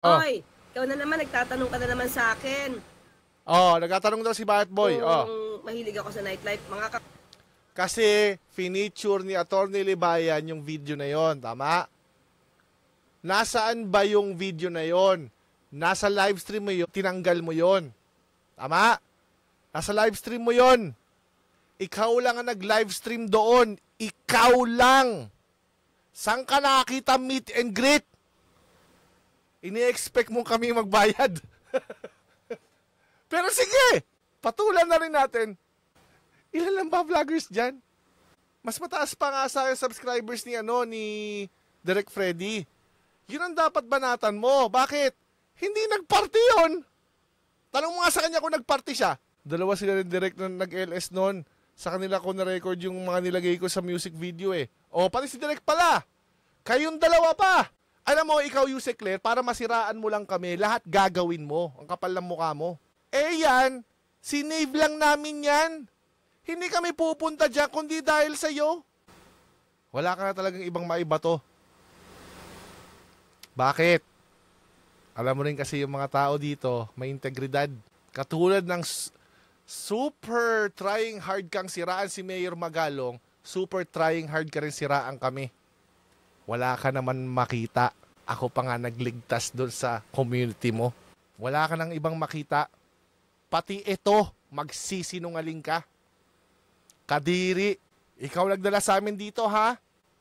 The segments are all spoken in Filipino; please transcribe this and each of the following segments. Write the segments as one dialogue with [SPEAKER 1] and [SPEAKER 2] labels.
[SPEAKER 1] Oh.
[SPEAKER 2] Oy, ikaw na naman, nagtatanong ka na naman sa akin.
[SPEAKER 1] Oh, nagtatanong daw si Bakit Boy. Oh.
[SPEAKER 2] Kung mahilig ako sa nightlife,
[SPEAKER 1] Kasi finiture ni Atty. Libayan yung video na yon, tama? Nasaan ba yung video na yon? Nasa livestream mo yun, tinanggal mo yon. Tama? Nasa livestream mo yon. Ikaw lang ang nag-livestream doon. Ikaw lang. Saan ka nakakita meet and greet? Ini-expect mo kami magbayad. Pero sige, patulan na rin natin. Ilan lang ba vloggers dyan? Mas mataas pa nga sa subscribers ni Direk Freddy. Yun ang dapat banatan mo. Bakit? Hindi nagparty yun. Tanong mo nga sa kanya kung nagparty siya. Dalawa sila ng Direk na nag-LS noon. Sa kanila ko na-record yung mga nilagay ko sa music video eh. O, pati si Direk pala. Kayong dalawa pa. Alam mo, ikaw, Yusek Claire, para masiraan mo lang kami, lahat gagawin mo. Ang kapal ng mukha mo. Eh yan, sinave lang namin yan. Hindi kami pupunta dyan kundi dahil sa'yo. Wala ka na talagang ibang maibato. Bakit? Alam mo rin kasi yung mga tao dito, may integridad. Katulad ng super trying hard kang siraan si Mayor Magalong, super trying hard ka rin siraan kami. Wala ka naman makita. Ako pa nga nagligtas doon sa community mo. Wala ka nang ibang makita. Pati ito, magsisinungaling ka. Kadiri, ikaw nagdala sa amin dito ha?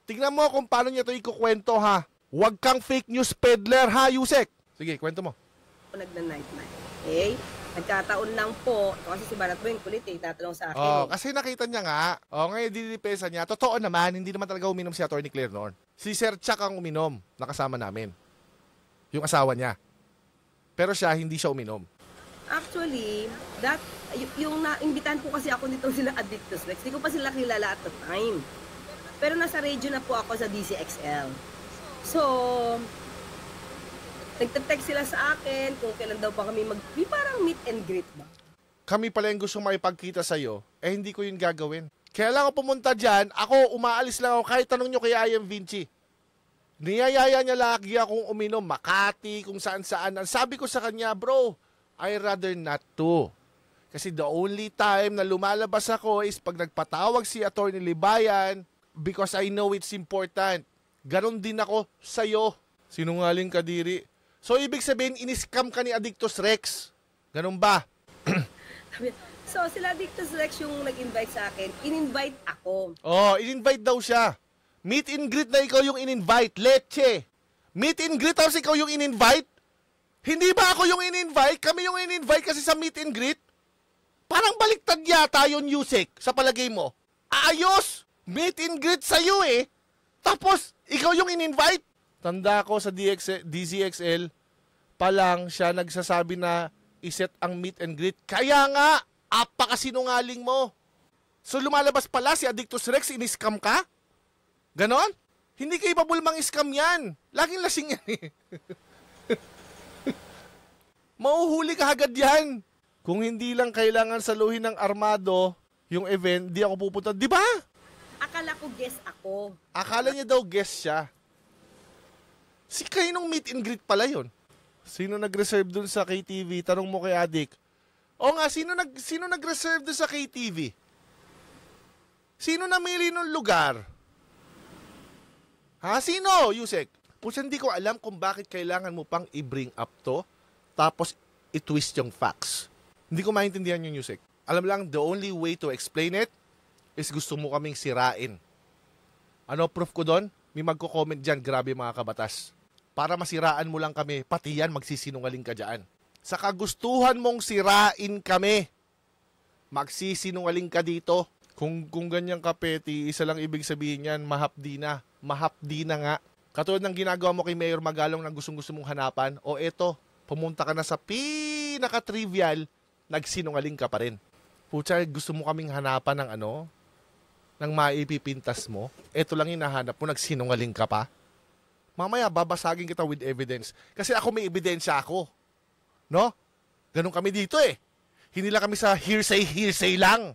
[SPEAKER 1] Tingnan mo kung paano niya ito ikukwento ha. Huwag kang fake news peddler ha, Yusek. Sige, kwento mo.
[SPEAKER 2] Nagna-nightlife. Okay? Nagkataon lang po, kasi si Barat Boy, kulit eh, tatanong sa akin.
[SPEAKER 1] Kasi nakita niya nga, ngayon dinidipesa niya, totoo naman, hindi naman talaga uminom si Atty. Claire noon. Si Sir Chuck ang uminom, nakasama namin. Yung asawa niya. Pero siya, hindi siya uminom.
[SPEAKER 2] Actually, yung naimbitahan po kasi ako nitong sila Addictus Rex, hindi ko pa sila kilala at the time. Pero nasa radio na po ako sa DCXL. So, nagte-text sila sa akin kung kailan daw pa kami parang meet and greet ba?
[SPEAKER 1] Kami pala yung gustong maipagkita sa'yo, hindi ko yun gagawin. Kaya lang ako pumunta dyan, ako umaalis lang ako kahit tanong nyo kay I Am Vinci. Niyayaya niya lagi akong uminom, Makati, kung saan-saan. Sabi ko sa kanya, bro, I rather not to. Kasi the only time na lumalabas ako is pag nagpatawag si Atty. Libayan because I know it's important. Ganon din ako sa'yo. Sinungaling ka, diri. So, ibig sabihin, in-scam ka ni Addictus Rex. Ganon ba?
[SPEAKER 2] So, sila Addictus Rex yung nag-invite sa akin. In-invite ako.
[SPEAKER 1] In-invite daw siya. Meet and greet na ikaw yung in-invite. Leche. Meet and greet tapos ikaw yung in-invite? Hindi ba ako yung in-invite? Kami yung in-invite kasi sa meet and greet? Parang baliktad yata yun, Yusek, sa palagay mo. Ayos! Meet and greet sa'yo eh. Tapos, ikaw yung in-invite? Tanda ko sa DZXL, pa lang siya nagsasabi na iset ang meet and greet. Kaya nga, apakasinungaling mo. So lumalabas pala si Addictus Rex, in-scam ka? Ganon? Hindi kayo pabulmang scam yan. Laging lasing yan eh. Mauhuli ka agad yan. Kung hindi lang kailangan saluhin ng armado yung event, di ako pupunta. Di ba?
[SPEAKER 2] Akala ko guest ako.
[SPEAKER 1] Akala niya daw guest siya. Si kayo meet and greet pala yun. Sino nag-reserve dun sa KTV? Tanong mo kay Adik. O nga, sino nag-reserve dun sa KTV? Sino namili ng lugar? Ha? Sino, Yusek? Pusa hindi ko alam kung bakit kailangan mo pang i-bring up to, tapos i-twist yung facts. Hindi ko maintindihan yung Yusek. Alam lang, the only way to explain it is gusto mo kaming sirain. Ano proof ko doon? May magko-comment dyan, grabe mga kabatas. Para masiraan mo lang kami, pati yan magsisinungaling ka dyan. Sa kagustuhan mong sirain kami, magsisinungaling ka dito. Kung ganyan ka, Peti, isa lang ibig sabihin yan, mahapdi na. Mahapdi na nga. Katulad ng ginagawa mo kay Mayor Magalong na gustong-gusto mong hanapan, o eto, pumunta ka na sa pinaka-trivial, nagsinungaling ka pa rin. Pucha, gusto mo kaming hanapan ng ng maipipintas mo, eto lang hinahanap mo, nagsinungaling ka pa. Mamaya, babasagin kita with evidence. Kasi ako may ebidensya ako. No? Ganun kami dito eh. Hindi lang kami sa hearsay lang.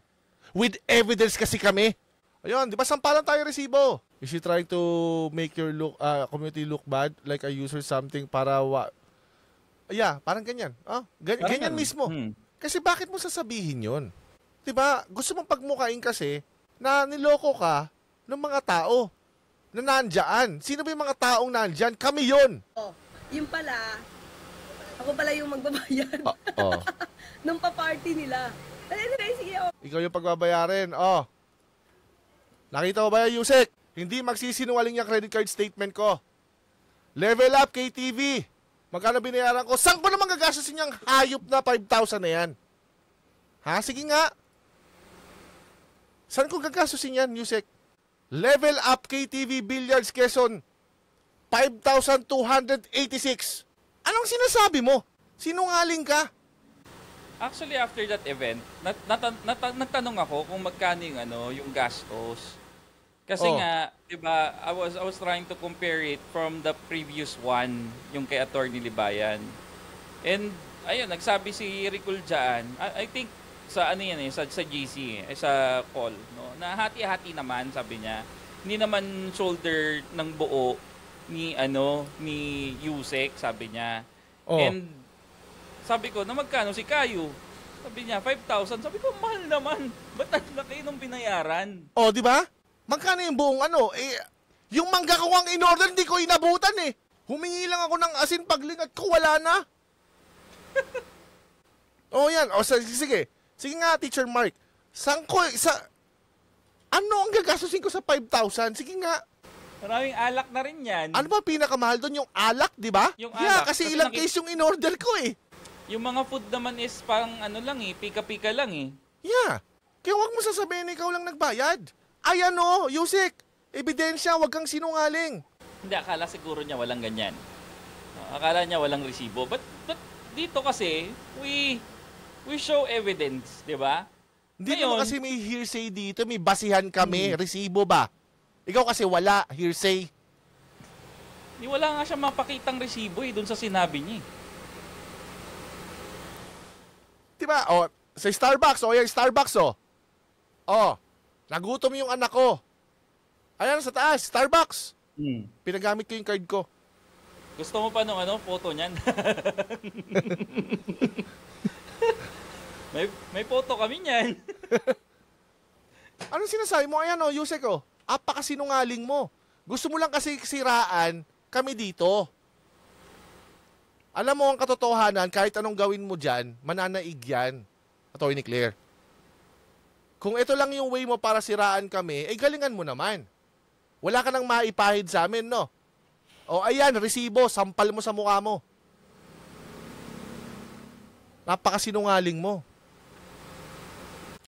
[SPEAKER 1] With evidence kasi kami. Ayun, di ba sampalan tayo resibo? Is she trying to make your community look bad? Like a user something para Yeah, parang ganyan.
[SPEAKER 3] Parang
[SPEAKER 1] Ganyan
[SPEAKER 3] ganun.
[SPEAKER 1] mismo. Kasi bakit mo sasabihin yun? Diba? Gusto mong pagmukain kasi na niloko ka ng mga tao na nandyan. Sino ba yung mga taong nandyan? Kami yun.
[SPEAKER 2] Yung pala, ako pala yung magbabayad. Nung pa-party nila. Anyway, sige.
[SPEAKER 1] Ikaw yung pagbabayarin. Nakita mo ba yung Yusek? Hindi magsisinungaling yung credit card statement ko. Level Up KTV. Magkano binayaran ko? Saan ko naman gagastusin yung hayop na 5,000 na yan? Ha? Sige nga. Saan ko gagastusin yan, Yusek? Level Up KTV Billiards Quezon. 5,286. Anong sinasabi mo? Sinungaling ka?
[SPEAKER 3] Actually, after that event, nagtanong ako kung magkano yung gastos. Kasi nga, 'di ba, I was trying to compare it from the previous one, yung kay Attorney Libayan. And ayun, nagsabi si Ricol diyan, I think sa sa GC, sa call, no. Na hati-hati naman, sabi niya. Hindi naman shoulder ng buo ni Yusek, sabi niya. And sabi ko, na magkano si Kayo? Sabi niya, 5,000. Sabi ko, mahal naman. Ba't ang laki nung binayaran?
[SPEAKER 1] Di ba? Magkano yung buong yung mangga ko ang in-order, hindi ko inabutan eh. Humingi lang ako ng asin paglingat ko, wala na. Yan. Sige. Sige nga, Teacher Mark. Ano ang gagastusin ko sa 5,000? Sige nga.
[SPEAKER 3] Maraming alak na rin yan.
[SPEAKER 1] Ano ba pinakamahal doon? Yung alak, di ba?
[SPEAKER 3] Yung
[SPEAKER 1] Yeah,
[SPEAKER 3] alak.
[SPEAKER 1] kasi ilang case yung in-order ko eh.
[SPEAKER 3] Yung mga food naman is parang pika-pika lang eh.
[SPEAKER 1] Yeah. Kaya huwag mo sasabihin ikaw lang nagbayad. Ayan Yusek. Ebidensya, huwag kang sinungaling.
[SPEAKER 3] Hindi, akala siguro niya walang ganyan. Akala niya walang resibo. But dito kasi, we show evidence, di ba?
[SPEAKER 1] Hindi naman kasi may hearsay dito, may basihan kami. Resibo ba? Ikaw kasi wala, hearsay.
[SPEAKER 3] Wala nga siya mapakitang resibo dun sa sinabi niya.
[SPEAKER 1] Diba? Sa Starbucks, yan Starbucks nagutom yung anak ko. Ayan sa taas, Starbucks. Pinagamit ko yung card ko.
[SPEAKER 3] Gusto mo pa nung photo niyan? may photo kami niyan.
[SPEAKER 1] Anong sinasabi mo? Ayan Yusek apakasinungaling mo. Gusto mo lang kasi siraan kami dito. Alam mo ang katotohanan, kahit anong gawin mo dyan, mananaig yan. Attorney Claire. Kung ito lang yung way mo para siraan kami, galingan mo naman. Wala ka nang maipahid sa amin, no? Ayan, resibo, sampal mo sa mukha mo. Napakasinungaling mo.